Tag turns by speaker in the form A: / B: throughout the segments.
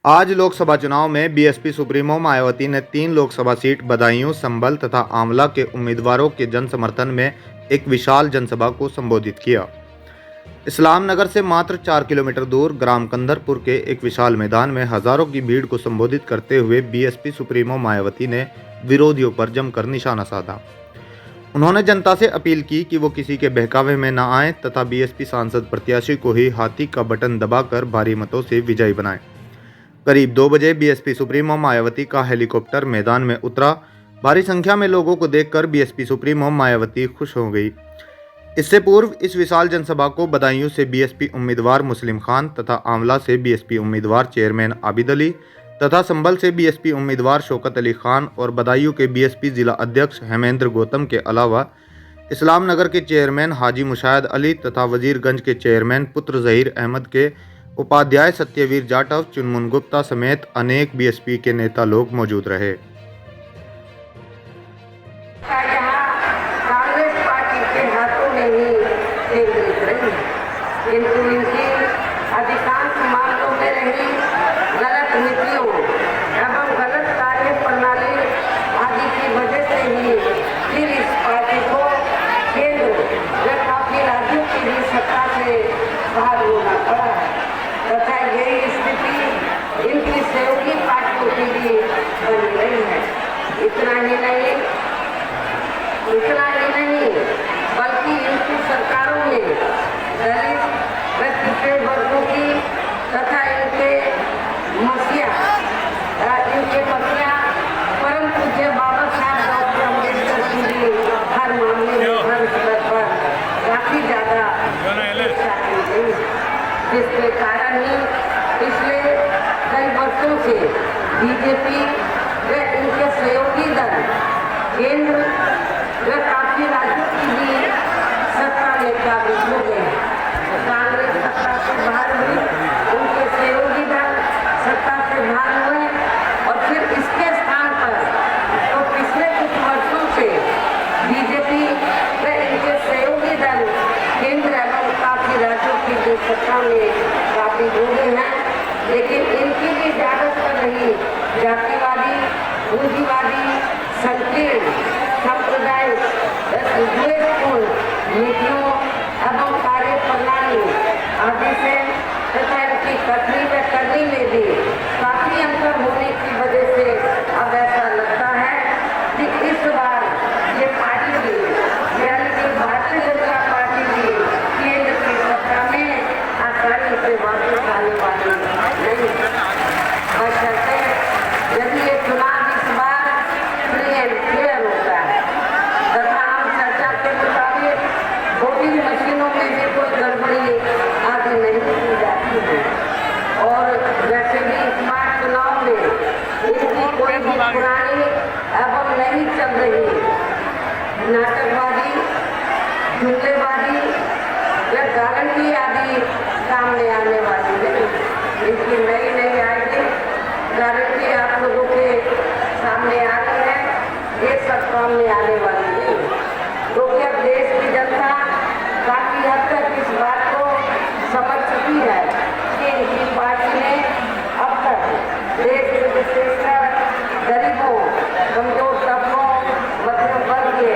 A: आज लोकसभा चुनाव में बीएसपी सुप्रीमो मायावती ने 3 लोकसभा सीट बदायूं, संभल तथा आंवला के उम्मीदवारों के जन समर्थन में एक विशाल जनसभा को संबोधित किया। इस्लाम नगर से मात्र 4 किलोमीटर दूर ग्राम कंदरपुर के एक विशाल मैदान में हजारों की भीड़ को संबोधित करते हुए बीएसपी सुप्रीमो मायावती ने विरोधियों पर जमकर निशाना साधा। उन्होंने जनता से अपील की कि वो किसी के बहकावे में न आए तथा बीएसपी सांसद प्रत्याशी को ही हाथी का बटन दबाकर भारी मतों से विजयी बनाएं। करीब 2 बजे बीएसपी सुप्रीमो मायावती का हेलीकॉप्टर मैदान में उतरा। भारी संख्या में लोगों को देखकर बीएसपी सुप्रीमो मायावती खुश हो गई। इससे पूर्व इस विशाल जनसभा को बदायूं से बीएसपी उम्मीदवार मुस्लिम खान तथा आंवला से बीएसपी उम्मीदवार चेयरमैन आबिद अली तथा संभल से बीएसपी उम्मीदवार शौकत अली खान और बदायूं के बीएसपी जिला अध्यक्ष हेमेंद्र गौतम के अलावा इस्लाम नगर के चेयरमैन हाजी मुशाहिद अली तथा वजीरगंज के चेयरमैन पुत्र जहीर अहमद के उपाध्याय सत्यवीर जाटव, चुनमुन गुप्ता समेत अनेक बीएसपी के नेता लोग मौजूद रहे।
B: कांग्रेस पार्टी के हाथों में ही केंद्रित रही, किंतु इनकी अधिकांश मामलों में रही गलत नीतियों एवं गलत कार्य प्रणाली आदि की वजह से ही फिर इस पार्टी को केंद्र व काफी राज्यों की भी सत्ता से बाहर होना पड़ा है तथा यही स्थिति इनकी सहयोगी पार्टियों की भी बन रही है। इतना ही नहीं बल्कि इनकी सरकारों में दलित व पिछड़े वर्गों की तथा इनके मसीहा परम पूज्य बाबा साहब डॉक्टर अम्बेडकर की भी हर मामले में हर स्तर पर काफी ज्यादा शिक्षा की गई, जिसके कारण ही पिछले कई वर्षों से बीजेपी व इनके सहयोगी दल केंद्र व काफी राज्यों की भी सत्ता में काबिज हो गए। कांग्रेस सत्ता से बाहर हुई, उनके सहयोगी दल सत्ता से बाहर हुए और फिर इसके स्थान पर तो पिछले कुछ वर्षों से बीजेपी व इनके सहयोगी दल केंद्र एवं काफी राज्यों की जो सत्ता में काबिज हो गए हैं, लेकिन इनकी भी ज्यादातर रही जातिवादी, पूंजीवादी, संकीर्ण, सांप्रदायिक, द्वेषपूर्ण नीतियों एवं कार्य प्रणाली आदि से तथा इनकी कथनी व करनी में भी काफी अंतर होने की वजह से अब ऐसा लगता है कि इस बार ये पार्टी भी यानी कि भारतीय जनता पार्टी भी केंद्र की सत्ता में आसानी से वापस आने वाली नहीं। बशर्ते यदि ये चुनाव इस बार फ्री एंड फेयर होता है तथा आम चर्चा के मुताबिक वोटिंग मशीनों में भी कोई गड़बड़ी आदि नहीं की जाती है और वैसे भी इस बार चुनाव में इनकी कोई भी पुरानी एवं नहीं चल रही नाटकबाजी, जुमलेबाजी या गारंटी आदि सामने आने वाली नहीं। इनकी नई आएगी गारंटी आप लोगों के सामने आ रही है, ये सब सामने आने वाली नहीं, क्योंकि अब देश की जनता काफी हद तक इस बात को समझ चुकी है कि इनकी पार्टी ने अब तक देश के विशेषकर गरीबों, कमजोर तबकों, मध्यम वर्ग के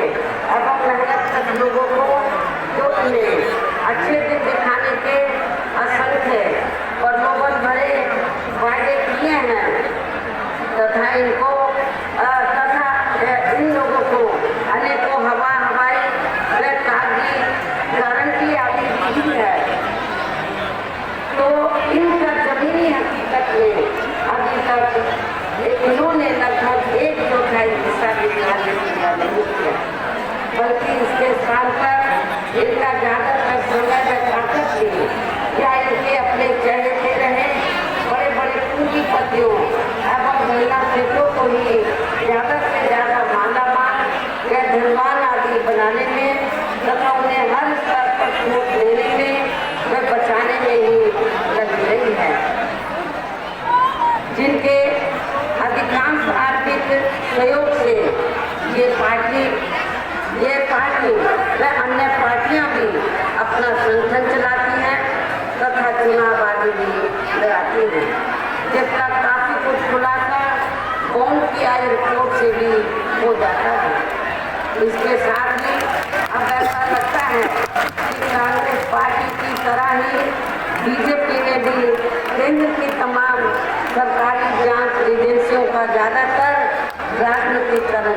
B: एवं मेहनत तक लोगों को जो अच्छे दिन दिखाने के असंख्य और नोबल भरे वायदे किए हैं तथा इनको इन लोगों को अनेकों हवाई व कागजी गारंटी आदि दी है, तो इनका जमीनी हकीकत में अभी तक इन्होंने लगभग 1/4 हिस्सा भी नहीं किया, बल्कि इसके स्थान पर इनका ज्यादातर समय व ताकत भी या इनके अपने चहेते रहे बड़े बड़े पूंजीपतियों एवं महिला क्षेत्रों को ही ज्यादा से ज्यादा मालामाल या धनवान आदि बनाने में तथा उन्हें हर स्तर पर वोट लेने में व बचाने में ही लगी रही है, जिनके अधिकांश आर्थिक सहयोग से ये पार्टी व अन्य पार्टियां भी अपना संगठन चलाती हैं तथा चुनाव आदि भी कराती हैं। जब तक हो जाता है। इसके साथ ही अब ऐसा लगता है कि कांग्रेस पार्टी की तरह ही बीजेपी ने भी केंद्र की तमाम सरकारी जांच एजेंसियों का ज़्यादातर राजनीतिकरण